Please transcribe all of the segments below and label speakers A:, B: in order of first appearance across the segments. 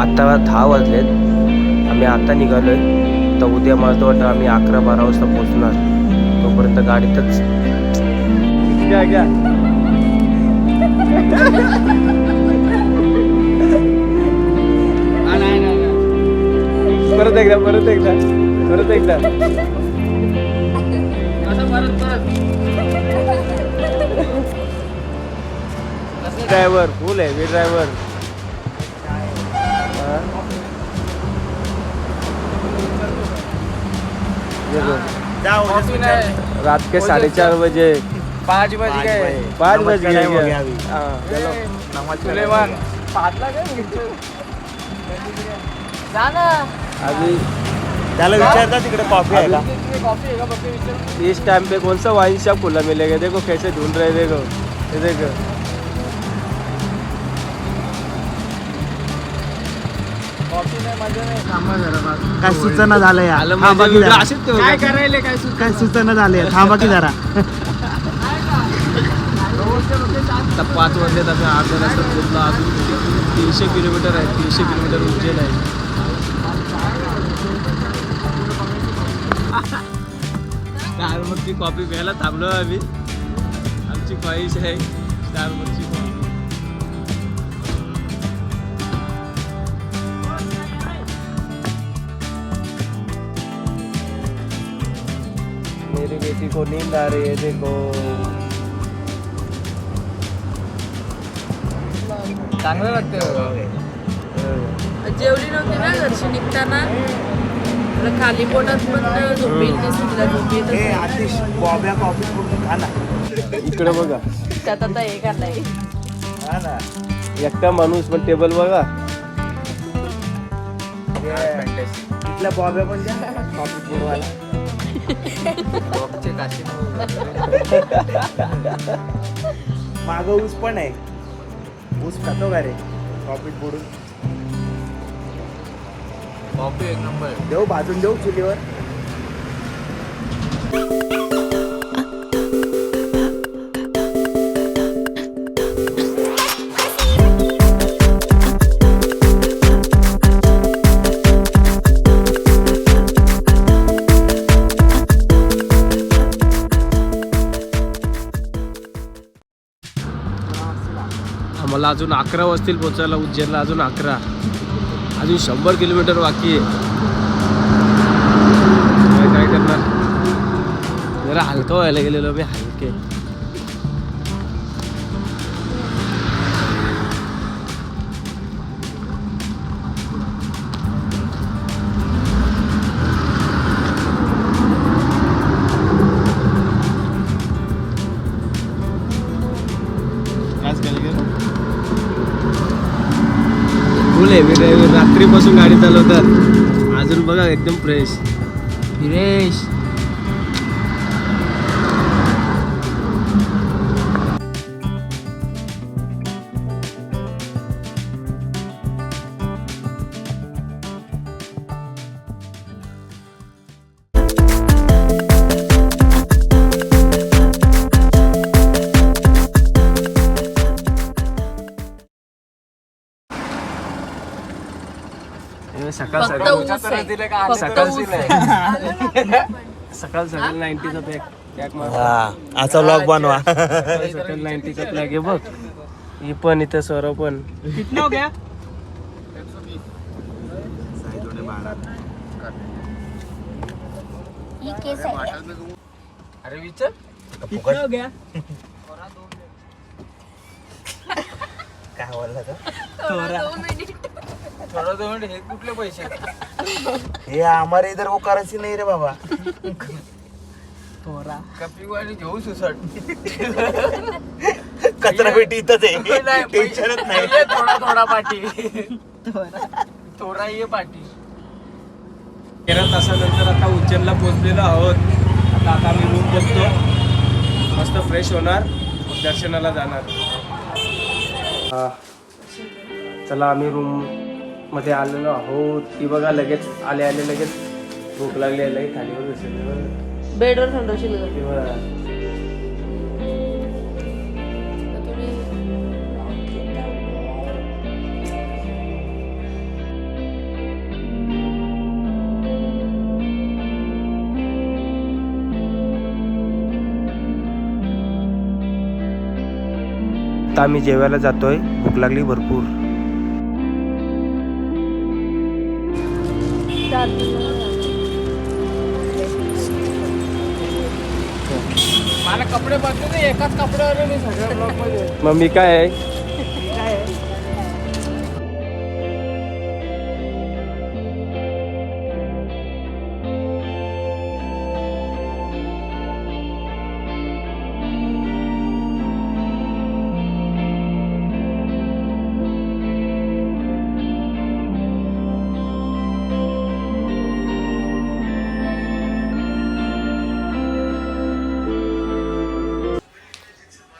A: आता 10 वाजलेत. आम्ही आता निघालोय. तर उद्या माझं वाटतं आम्ही 11-12 वाजता पोहोचणार. तोपर्यंत गाडीतच घ्या परत एकदा ड्रायव्हर फुल आहे मी ड्रायव्हर. रात के 4:30 बजे
B: 5 बज गए.
A: 5 बज गए
B: सुलेमान
A: अभी
C: त्याला विचारता तिकडे कॉफी आहे का.
B: कॉफी है का बच्चे विचार.
A: इस टाइम पे कौन सा वाइन शॉप खुला मिलेगा. देखो कैसे ढूंढ रहे देखो ये देखो.
B: कॉफी नाही मजा नाही.
C: काय सूचना झालं या
A: आलं
C: थांबा
A: माझे
C: की
A: व्हिडिओ
C: जरा.
A: असेच ते
B: काय
A: बघा.
B: करायले काय
C: काय सूचना झाली थांबा की जरा.
A: आता 5 वाजलेत. आम्ही अर्धा रस्ता पोहोचलो. अजून 300 किलोमीटर आहे. 300 किलोमीटर उज्जैन आहे. स्टारबक्सची कॉफी प्यायला थांबलो आम्ही. आमची ख्वाहिश आहे स्टारबक्सची कॉफी. मेरी बेटी को नींद आ रही है देखो.
B: चांगलं वाटतं.
D: जेवली नव्हती ना घरची निघताना. खाली पोटात पण झोपेल नसते तिला झोपेल.
C: हे आतिश बॉब्या कॉफी पूर्ण खा ना.
A: इकडे बघा
D: त्यात आता हे घालाय.
C: हा ना.
A: एकटा माणूस पण टेबल बघा.
C: इथल्या बॉब्या पण द्या कॉफी बुडवायला. मागं ऊस पण आहे. ऊस खातो का रे कॉफी बुडून.
B: कॉफी एक नंबर.
C: देऊ भाजून देऊ चुलीवर.
A: आम्हाला अजून 11 वाजतील पोचायला उज्जैनला. अजून 11. अजून 100 किलोमीटर बाकी आहे. काय करणार. जरा हलकं व्हायला गेलेलो मी. हलके फुल आहे. मी ड्रायव्हर रात्रीपासून गाडी चालवतात. अजून बघा एकदम फ्रेश. सकाळ
D: फक्त ऊस आहे. फक्त ऊस आहे.
A: सकाळ 90चा पॅक
C: असा व्लॉग बनवा.
A: सकाळ 90चा पॅक आहे बघ. ही पण इथं सौरव पण.
B: कितना हो गया. अरे विचार
C: कितना
B: हो गया.
C: काय बोलला तो.
D: थोडा 2 मिनिट.
B: थोडा 2 मिनिट. हे कुठले पैसे.
C: हे हमारे इधर वो करन्सी नहीं रे बाबा.
B: कपी वाली घेऊ सुसट.
C: कचरा पेटी इथंच आहे. टेन्शनच नाही.
B: थोडा पाठी. थोडा ये पाठी.
A: 13 तासानंतर आता उज्जैनला पोहोचलेलो आहोत. आता आम्ही रूम बघतो. मस्त फ्रेश होणार. मग दर्शनाला जाणार. चला आम्ही रूम मध्ये आलेलो आहोत. ती बघा लगेच आले लगेच भूक लागली आहे. लगेच खालीवर बसले.
D: बेडवर थंडवशील का?
A: आता आम्ही जेवायला जातोय, भूक लागली भरपूर.
B: मला कपडे बदलू दे, एकाच कपड्यावर मी सगळ्या ब्लॉग मध्ये.
A: मम्मी काय आहे?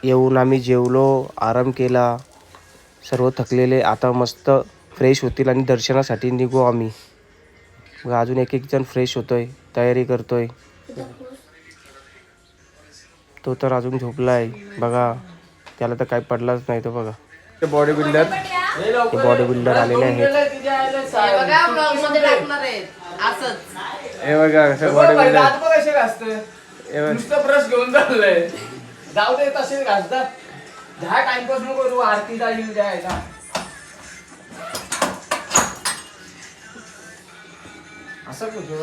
A: येऊन आम्ही जेवलो, आराम केला, सर्व थकलेले. आता मस्त फ्रेश होतील आणि दर्शनासाठी निघू आम्ही. मग अजून एक जण फ्रेश होतोय, तयारी करतोय. तो तर अजून झोपला आहे बघा, त्याला तर काही पडलाच नाही. तो बघा ते बॉडी बिल्डर आलेले आहेत. हे बघा कसं बॉडी बिल्डर.
B: नुसतं ब्रश घेऊन चाललंय. जाऊ दे, तसेच घासतात. दहा टाइमपास नको करू, आरतीचा येऊ द्यायचा. असं कुठं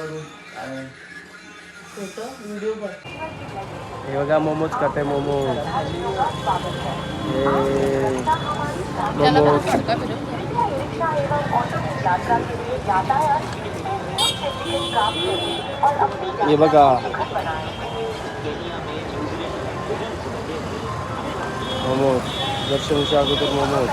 A: हे बघा मोमोज खाते, मोमोज. मोमोज हे बघा, मोमोज दर्शनच्या अगोदर मोमोज.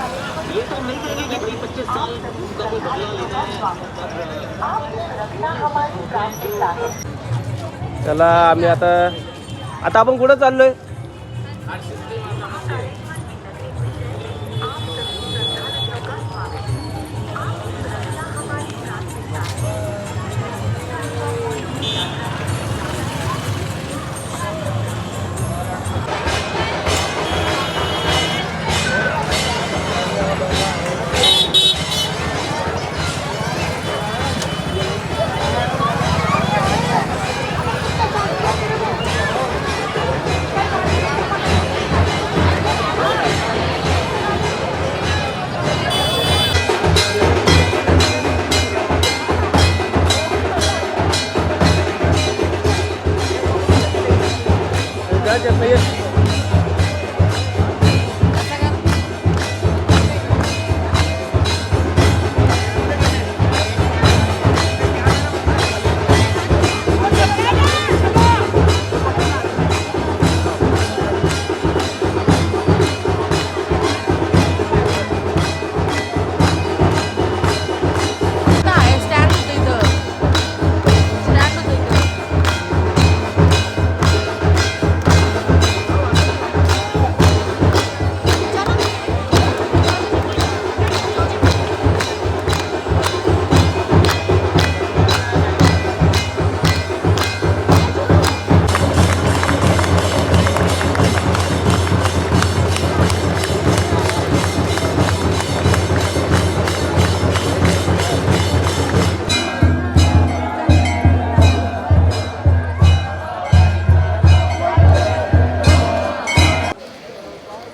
A: चला आम्ही आता आपण कुठं चाललोय?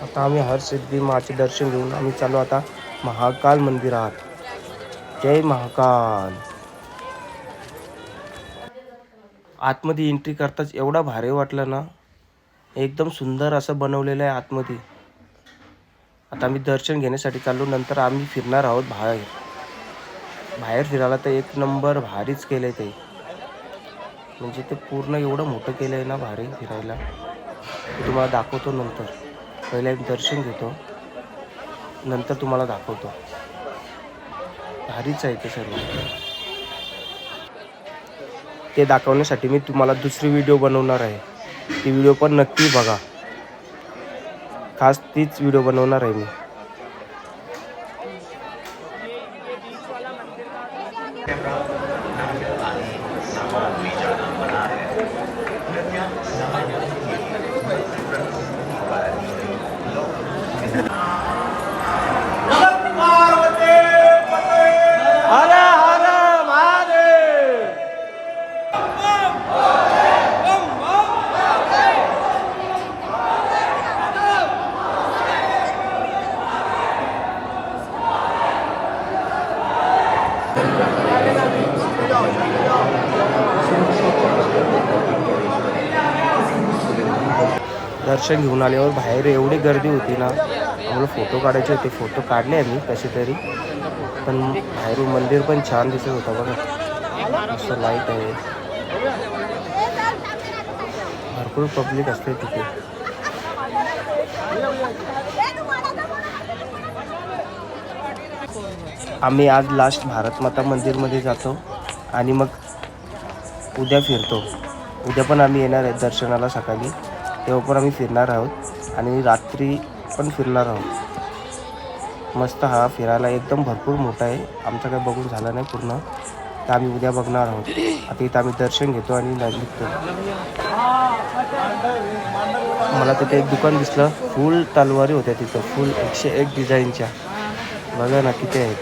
A: आता आम्ही हरसिद्धी माचे दर्शन घेऊन आम्ही चालू आता महाकाल मंदिरात. जय महाकाल. आतमध्ये एंट्री करताच एवढा भारी वाटलं ना, एकदम सुंदर असं बनवलेलं आहे आतमध्ये. आता आम्ही दर्शन घेण्यासाठी चाललो, नंतर आम्ही फिरणार आहोत बाहेर फिरायला. तर एक नंबर भारीच केलंय ते, म्हणजे ते पूर्ण एवढं मोठं केलंय ना भारी फिरायला. ते तुम्हाला दाखवतो नंतर. पहिले एक दर्शन घेतो, नंतर तुम्हाला दाखवतो. भारीच आहे ते सर्व. ते दाखवण्यासाठी मी तुम्हाला दुसरी व्हिडिओ बनवणार आहे. ती व्हिडिओ पण नक्की बघा. खास तीच व्हिडिओ बनवणार आहे मी. दर्शन घेऊन आल्यावर बाहेर एवढी गर्दी होती ना, आम्हाला फोटो काढायचे होते. फोटो काढले आम्ही कसे तरी, पण बाहेरून मंदिर पण छान दिसत होतं बघा. मस्त लाईट आहे, भरपूर पब्लिक असते तिथे. आम्ही आज लास्ट भारत माता मंदिरमध्ये जातो आणि मग उद्या फिरतो. उद्या पण आम्ही येणार आहे दर्शनाला सकाळी, तेव्हा पण आम्ही फिरणार आहोत आणि रात्री पण फिरणार आहोत. मस्त हा फिरायला एकदम भरपूर मोठा आहे. आमचं काही बघून झालं नाही पूर्ण, तर आम्ही उद्या बघणार आहोत. आता इथं आम्ही दर्शन घेतो आणि निघतो. मला तिथे एक दुकान दिसलं, फुल तलवारी होत्या तिथं, फुल 101 डिझाईनच्या. बघा ना किती आहेत.